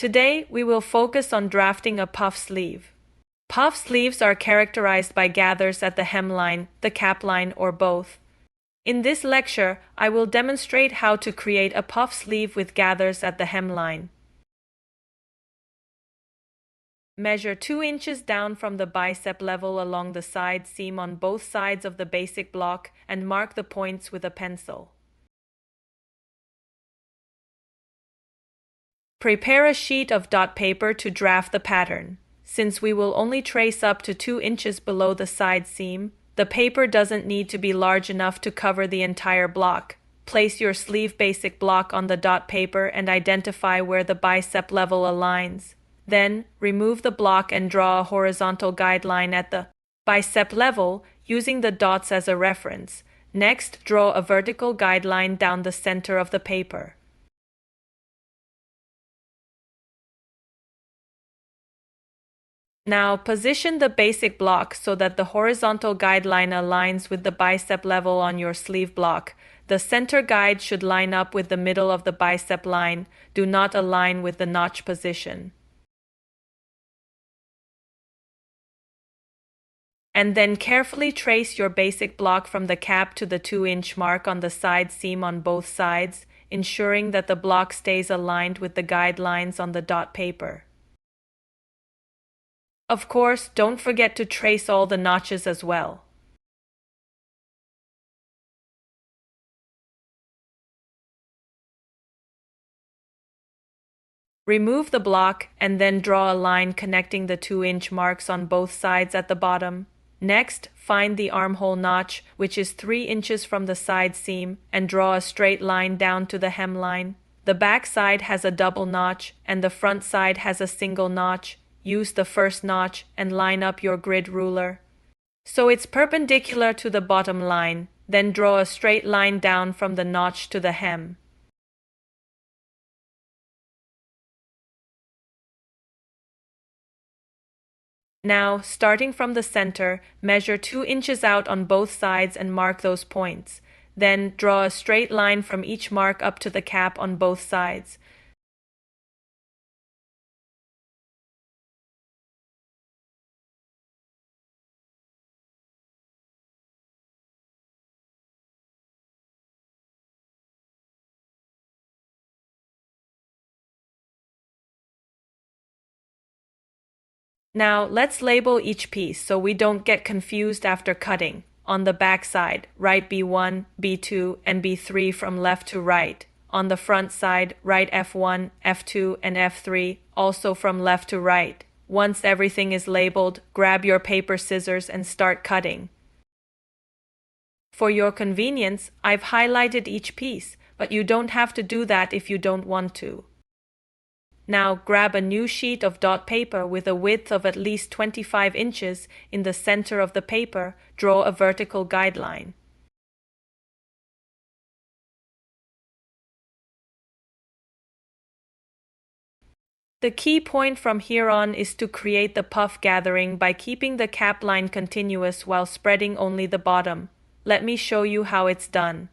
Today, we will focus on drafting a puff sleeve. Puff sleeves are characterized by gathers at the hemline, the capline, or both. In this lecture, I will demonstrate how to create a puff sleeve with gathers at the hemline. Measure 2 inches down from the bicep level along the side seam on both sides of the basic block and mark the points with a pencil. Prepare a sheet of dot paper to draft the pattern. Since we will only trace up to 2 inches below the side seam, the paper doesn't need to be large enough to cover the entire block. Place your sleeve basic block on the dot paper and identify where the bicep level aligns. Then, remove the block and draw a horizontal guideline at the bicep level, using the dots as a reference. Next, draw a vertical guideline down the center of the paper. Now, position the basic block so that the horizontal guideline aligns with the bicep level on your sleeve block. The center guide should line up with the middle of the bicep line. Do not align with the notch position. And then carefully trace your basic block from the cap to the 2-inch mark on the side seam on both sides, ensuring that the block stays aligned with the guidelines on the dot paper. Of course, don't forget to trace all the notches as well. Remove the block and then draw a line connecting the 2-inch marks on both sides at the bottom. Next, find the armhole notch, which is 3 inches from the side seam, and draw a straight line down to the hemline. The back side has a double notch, and the front side has a single notch. Use the first notch and line up your grid ruler so it's perpendicular to the bottom line. Then draw a straight line down from the notch to the hem. Now, starting from the center, measure 2 inches out on both sides and mark those points. Then, draw a straight line from each mark up to the cap on both sides. Now, let's label each piece so we don't get confused after cutting. On the back side, write B1, B2, and B3 from left to right. On the front side, write F1, F2, and F3, also from left to right. Once everything is labeled, grab your paper scissors and start cutting. For your convenience, I've highlighted each piece, but you don't have to do that if you don't want to. Now grab a new sheet of dot paper with a width of at least 25 inches. In the center of the paper, draw a vertical guideline. The key point from here on is to create the puff gathering by keeping the cap line continuous while spreading only the bottom. Let me show you how it's done.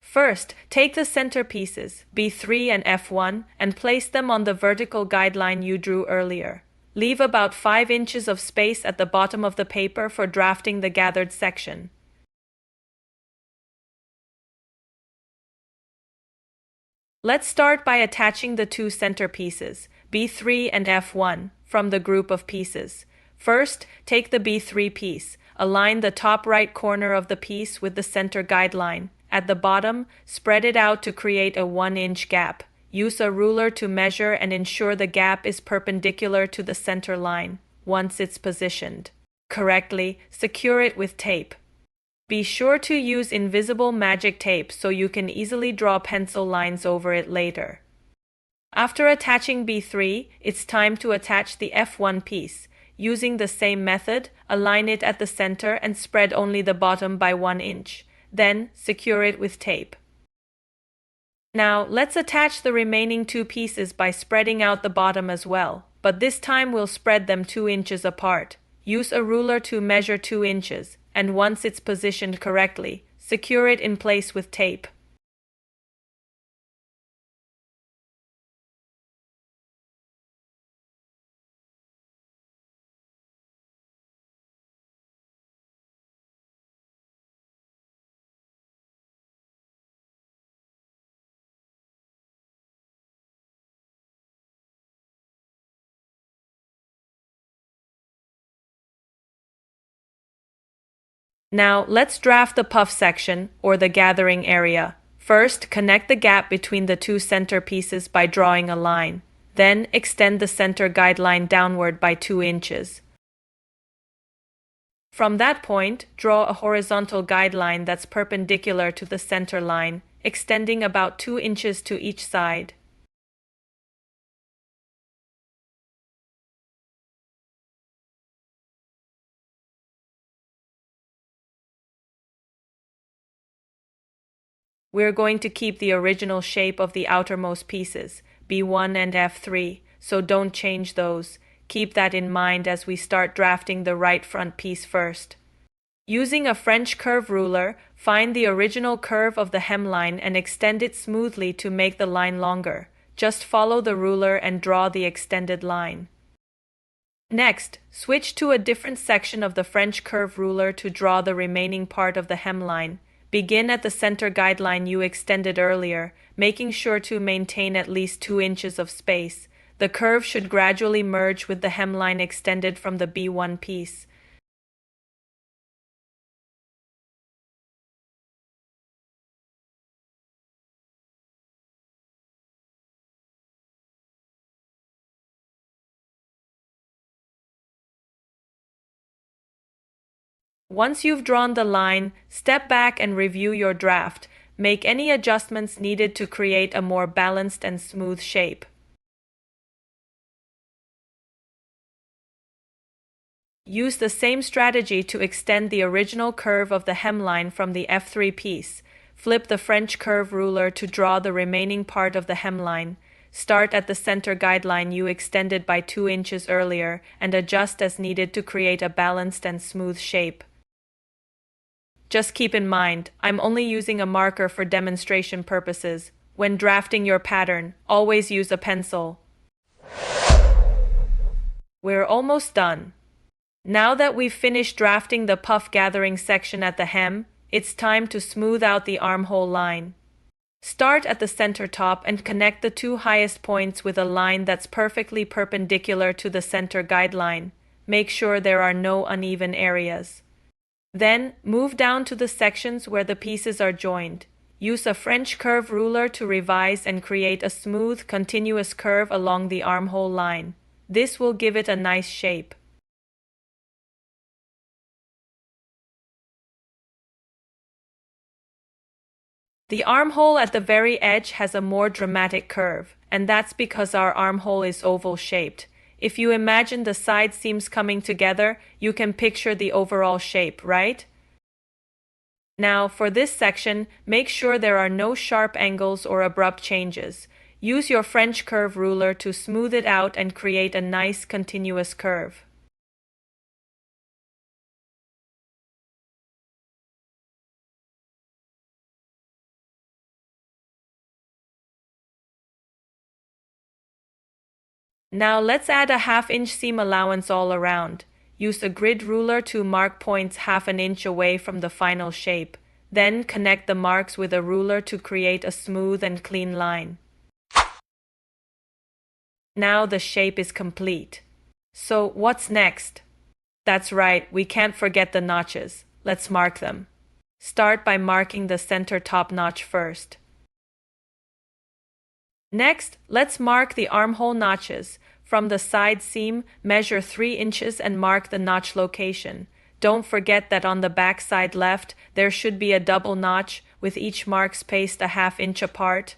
First, take the center pieces, B3 and F1, and place them on the vertical guideline you drew earlier. Leave about 5 inches of space at the bottom of the paper for drafting the gathered section. Let's start by attaching the 2 center pieces, B3 and F1, from the group of pieces. First, take the B3 piece. Align the top right corner of the piece with the center guideline. At the bottom, spread it out to create a 1-inch gap. Use a ruler to measure and ensure the gap is perpendicular to the center line. Once it's positioned correctly, secure it with tape. Be sure to use invisible magic tape so you can easily draw pencil lines over it later. After attaching B3, it's time to attach the F1 piece. Using the same method, align it at the center and spread only the bottom by 1 inch. Then, secure it with tape. Now, let's attach the remaining 2 pieces by spreading out the bottom as well, but this time we'll spread them 2 inches apart. Use a ruler to measure 2 inches, and once it's positioned correctly, secure it in place with tape. Now, let's draft the puff section, or the gathering area. First, connect the gap between the two center pieces by drawing a line. Then, extend the center guideline downward by 2 inches. From that point, draw a horizontal guideline that's perpendicular to the center line, extending about 2 inches to each side. We're going to keep the original shape of the outermost pieces, B1 and F3, so don't change those. Keep that in mind as we start drafting the right front piece first. Using a French curve ruler, find the original curve of the hemline and extend it smoothly to make the line longer. Just follow the ruler and draw the extended line. Next, switch to a different section of the French curve ruler to draw the remaining part of the hemline. Begin at the center guideline you extended earlier, making sure to maintain at least 2 inches of space. The curve should gradually merge with the hemline extended from the B1 piece. Once you've drawn the line, step back and review your draft. Make any adjustments needed to create a more balanced and smooth shape. Use the same strategy to extend the original curve of the hemline from the F3 piece. Flip the French curve ruler to draw the remaining part of the hemline. Start at the center guideline you extended by 2 inches earlier and adjust as needed to create a balanced and smooth shape. Just keep in mind, I'm only using a marker for demonstration purposes. When drafting your pattern, always use a pencil. We're almost done. Now that we've finished drafting the puff gathering section at the hem, it's time to smooth out the armhole line. Start at the center top and connect the 2 highest points with a line that's perfectly perpendicular to the center guideline. Make sure there are no uneven areas. Then, move down to the sections where the pieces are joined. Use a French curve ruler to revise and create a smooth, continuous curve along the armhole line. This will give it a nice shape. The armhole at the very edge has a more dramatic curve, and that's because our armhole is oval-shaped. If you imagine the side seams coming together, you can picture the overall shape, right? Now, for this section, make sure there are no sharp angles or abrupt changes. Use your French curve ruler to smooth it out and create a nice continuous curve. Now let's add a 1/2 inch seam allowance all around. Use a grid ruler to mark points 1/2 inch away from the final shape. Then connect the marks with a ruler to create a smooth and clean line. Now the shape is complete. So what's next? That's right, we can't forget the notches. Let's mark them. Start by marking the center top notch first. Next, let's mark the armhole notches. From the side seam, measure 3 inches and mark the notch location. Don't forget that on the back side left, there should be a double notch, with each mark spaced a 1/2 inch apart.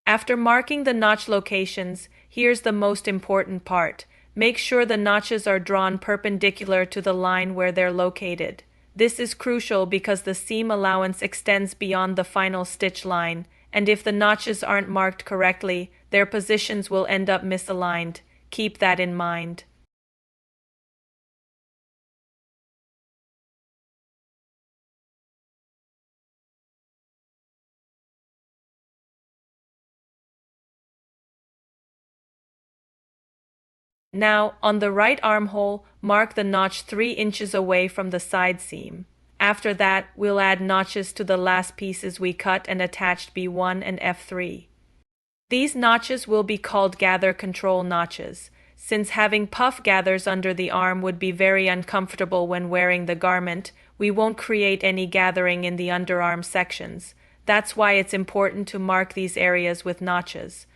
After marking the notch locations, here's the most important part. Make sure the notches are drawn perpendicular to the line where they're located. This is crucial because the seam allowance extends beyond the final stitch line, and if the notches aren't marked correctly, their positions will end up misaligned. Keep that in mind. Now, on the right armhole, mark the notch 3 inches away from the side seam. After that, we'll add notches to the last pieces we cut and attached B1 and F3. These notches will be called gather control notches. Since having puff gathers under the arm would be very uncomfortable when wearing the garment, we won't create any gathering in the underarm sections. That's why it's important to mark these areas with notches.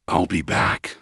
I'll be back.